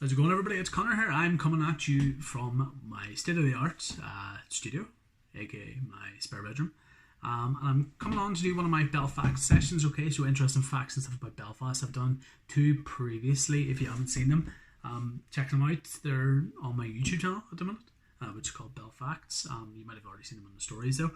How's it going, everybody? It's Connor here. I'm coming at you from my state-of-the-art studio, aka my spare bedroom. And I'm coming on to do one of my Belfast sessions, okay? So interesting facts and stuff about Belfast. I've done two previously. If you haven't seen them, check them out. They're on my YouTube channel at the minute, which is called Belfast. You might have already seen them in the stories though.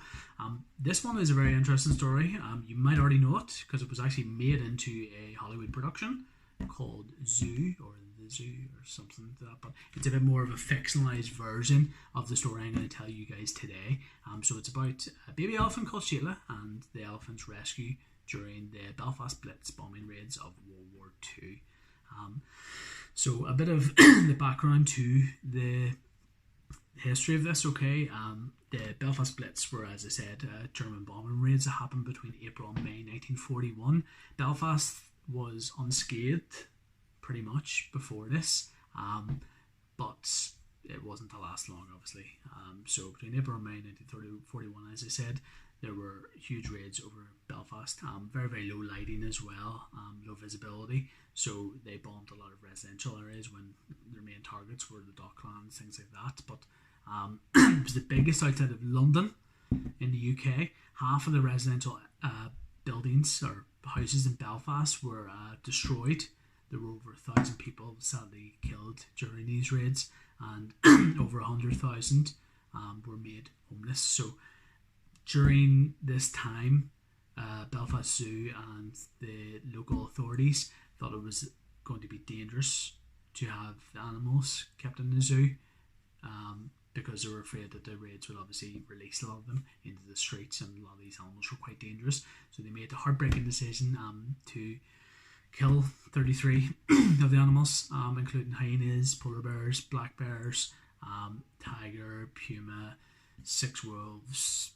This one is a very interesting story. You might already know it because it was actually made into a Hollywood production called Zoo, or The Zoo, or something like that. But it's a bit more of a fictionalized version of the story I'm going to tell you guys today. So it's about a baby elephant called Sheila and the elephant's rescue during the Belfast Blitz bombing raids of World War II. So a bit of the background to the history of this, okay? The Belfast Blitz were, as I said, German bombing raids that happened between April and May 1941. Belfast was unscathed pretty much before this, but it wasn't to last long, obviously. So between April and May 1941, as I said, there were huge raids over Belfast. Very, very low lighting as well, low visibility. So they bombed a lot of residential areas when their main targets were the docklands, things like that. But it was the biggest outside of London in the UK. Half of the residential buildings or houses in Belfast were destroyed. There were over 1,000 people sadly killed during these raids, and over 100,000 were made homeless. So during this time, Belfast Zoo and the local authorities thought it was going to be dangerous to have the animals kept in the zoo, because they were afraid that the raids would obviously release a lot of them into the streets, and a lot of these animals were quite dangerous. So they made the heartbreaking decision to kill 33 of the animals, including hyenas, polar bears, black bears, tiger, puma, 6 wolves.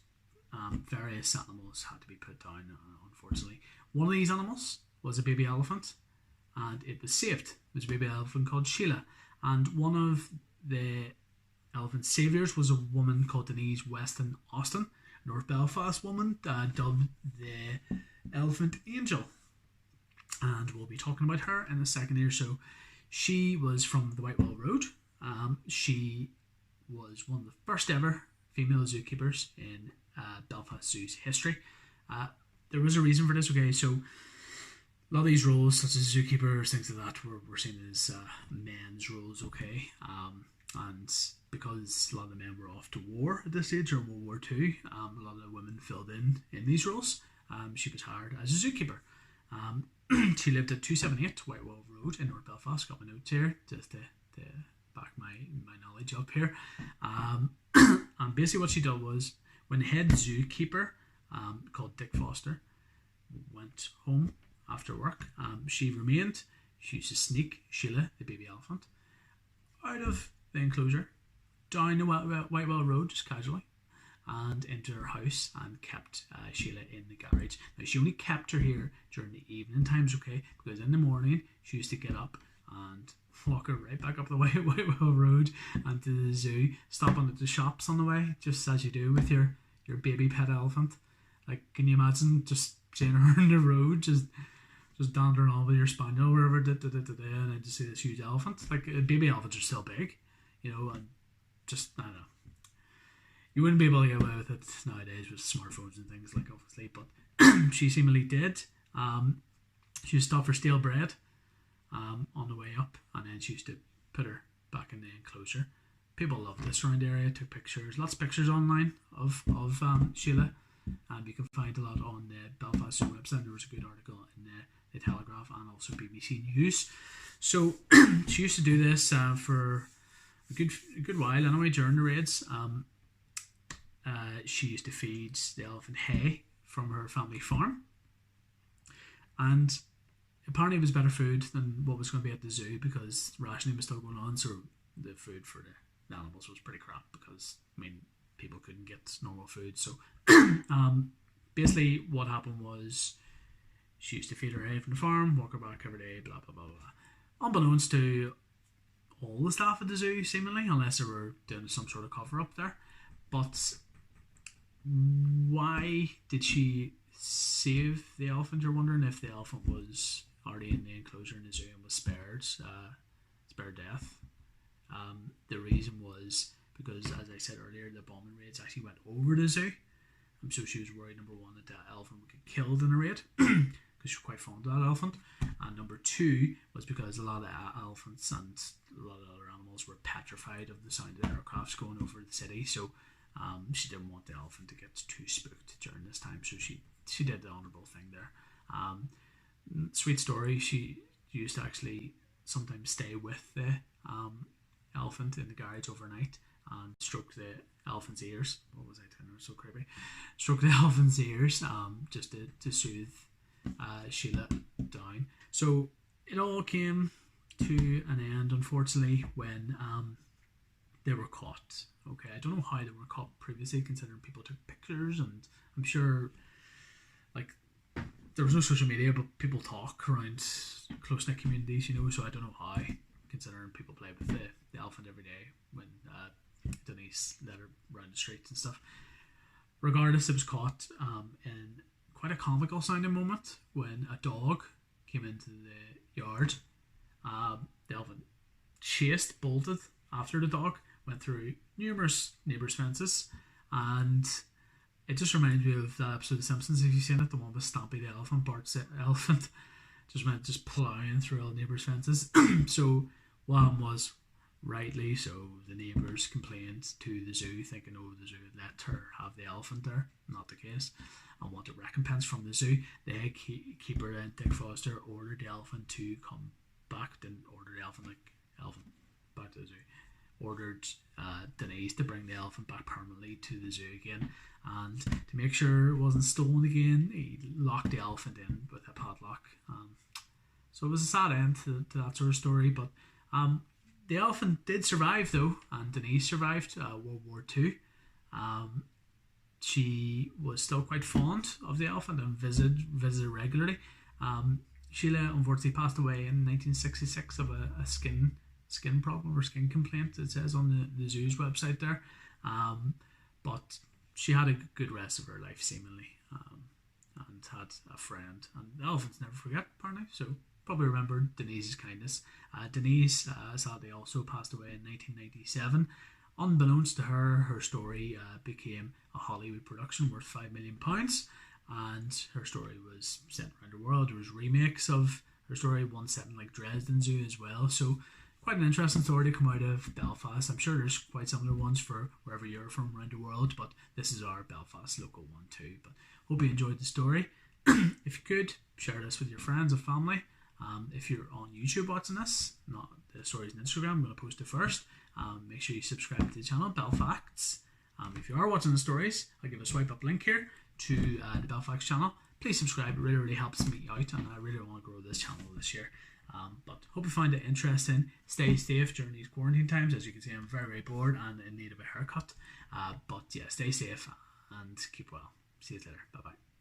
Various animals had to be put down, unfortunately. One of these animals was a baby elephant, and it was saved. It was a baby elephant called Sheila, and one of the elephant saviours was a woman called Denise Weston Austin, a North Belfast woman, dubbed the Elephant Angel. And we'll be talking about her in a second here. So she was from the Whitewell Road. She was one of the first ever female zookeepers in Belfast Zoo's history. There was a reason for this, okay? So a lot of these roles, such as zookeepers, things like that, were seen as men's roles, okay? And because a lot of the men were off to war at this stage, or World War II, a lot of the women filled in these roles. She was hired as a zookeeper. She lived at 278 Whitewell Road in North Belfast. Got my notes here just to back my knowledge up here. And basically what she did was, when the head zookeeper, called Dick Foster, went home after work, she remained. She used to sneak Sheila, the baby elephant, out of the enclosure, down the Whitewell Road, just casually, and into her house, and kept Sheila in the garage. Now, she only kept her here during the evening times, okay, because in the morning she used to get up and walk her right back up the Whitewell Road and to the zoo, stopping at the shops on the way, just as you do with your baby pet elephant. Like, can you imagine just seeing her on the road, just dandering on with your spaniel or wherever, and then just see this huge elephant. Like, baby elephants are still big, you know, and just, I don't know. You wouldn't be able to get away with it nowadays with smartphones and things, like, obviously, but she seemingly did. She used to stop for stale bread on the way up, and then she used to put her back in the enclosure. People loved this around the area, took pictures, lots of pictures online of Sheila, and you can find a lot on the Belfast Zoo website. There was a good article in the Telegraph and also BBC News. So she used to do this for a good while anyway during the raids. She used to feed the elephant hay from her family farm, and apparently it was better food than what was going to be at the zoo, because rationing was still going on. So the food for the animals was pretty crap, because, I mean, people couldn't get normal food. So basically what happened was, she used to feed her hay from the farm, walk her back every day, blah blah blah blah, unbeknownst to all the staff at the zoo, seemingly, unless they were doing some sort of cover up there. But why did she save the elephant? You're wondering, if the elephant was already in the enclosure in the zoo and was spared. spare death. The reason was because, as I said earlier, the bombing raids actually went over the zoo. So she was worried, number one, that the elephant would get killed in a raid because she was quite fond of that elephant. And number two was because a lot of the elephants and a lot of other animals were petrified of the sound of the aircrafts going over the city. So she didn't want the elephant to get too spooked during this time. So she did the honourable thing there. Sweet story, she used to actually sometimes stay with the elephant in the garage overnight and stroke the elephant's ears. What was I telling her? So creepy. Stroke the elephant's ears just to soothe Sheila down. So it all came to an end, unfortunately, when they were caught. Okay, I don't know how they were caught previously, considering people took pictures, and I'm sure, like, there was no social media, but people talk around close-knit communities, you know, so I don't know how, considering people play with the elephant every day when Denise led her around the streets and stuff. Regardless, it was caught in quite a comical sounding moment when a dog came into the yard. The elephant bolted after the dog, went through numerous neighbours' fences, and it just reminds me of that episode of The Simpsons, if you've seen it, the one with Stampy the elephant. Bart's the elephant just ploughing through all the neighbours' fences. So what happened was, rightly so, the neighbours complained to the zoo, thinking, oh, the zoo had let her have the elephant there. Not the case, and wanted recompense from the zoo. The head keeper then, Dick Foster, ordered the elephant to come back. Didn't order the elephant back to the zoo. Ordered Denise to bring the elephant back permanently to the zoo again, and to make sure it wasn't stolen again, he locked the elephant in with a padlock. So it was a sad end to that sort of story, but the elephant did survive though, and Denise survived World War II. She was still quite fond of the elephant and visited regularly. Sheila unfortunately passed away in 1966 of a skin problem or skin complaint, it says on the zoo's website there. But she had a good rest of her life, seemingly, and had a friend. And the elephants never forget, apparently, so probably remembered Denise's kindness. Denise sadly also passed away in 1997. Unbeknownst to her, her story became a Hollywood production worth £5 million, and her story was sent around the world. There was remakes of her story, one set in like Dresden Zoo as well. So quite an interesting story to come out of Belfast. I'm sure there's quite similar ones for wherever you're from around the world, but this is our Belfast local one too. But hope you enjoyed the story. If you could, share this with your friends and family. If you're on YouTube watching this, not the stories on Instagram, I'm going to post it first. Make sure you subscribe to the channel, Belfacts. If you are watching the stories, I'll give a swipe up link here to the Belfacts channel. Please subscribe, it really, really helps me out, and I really want to grow this channel this year. But hope you find it interesting. Stay safe during these quarantine times. As you can see, I'm very, very bored and in need of a haircut. But yeah, stay safe and keep well. See you later. Bye bye.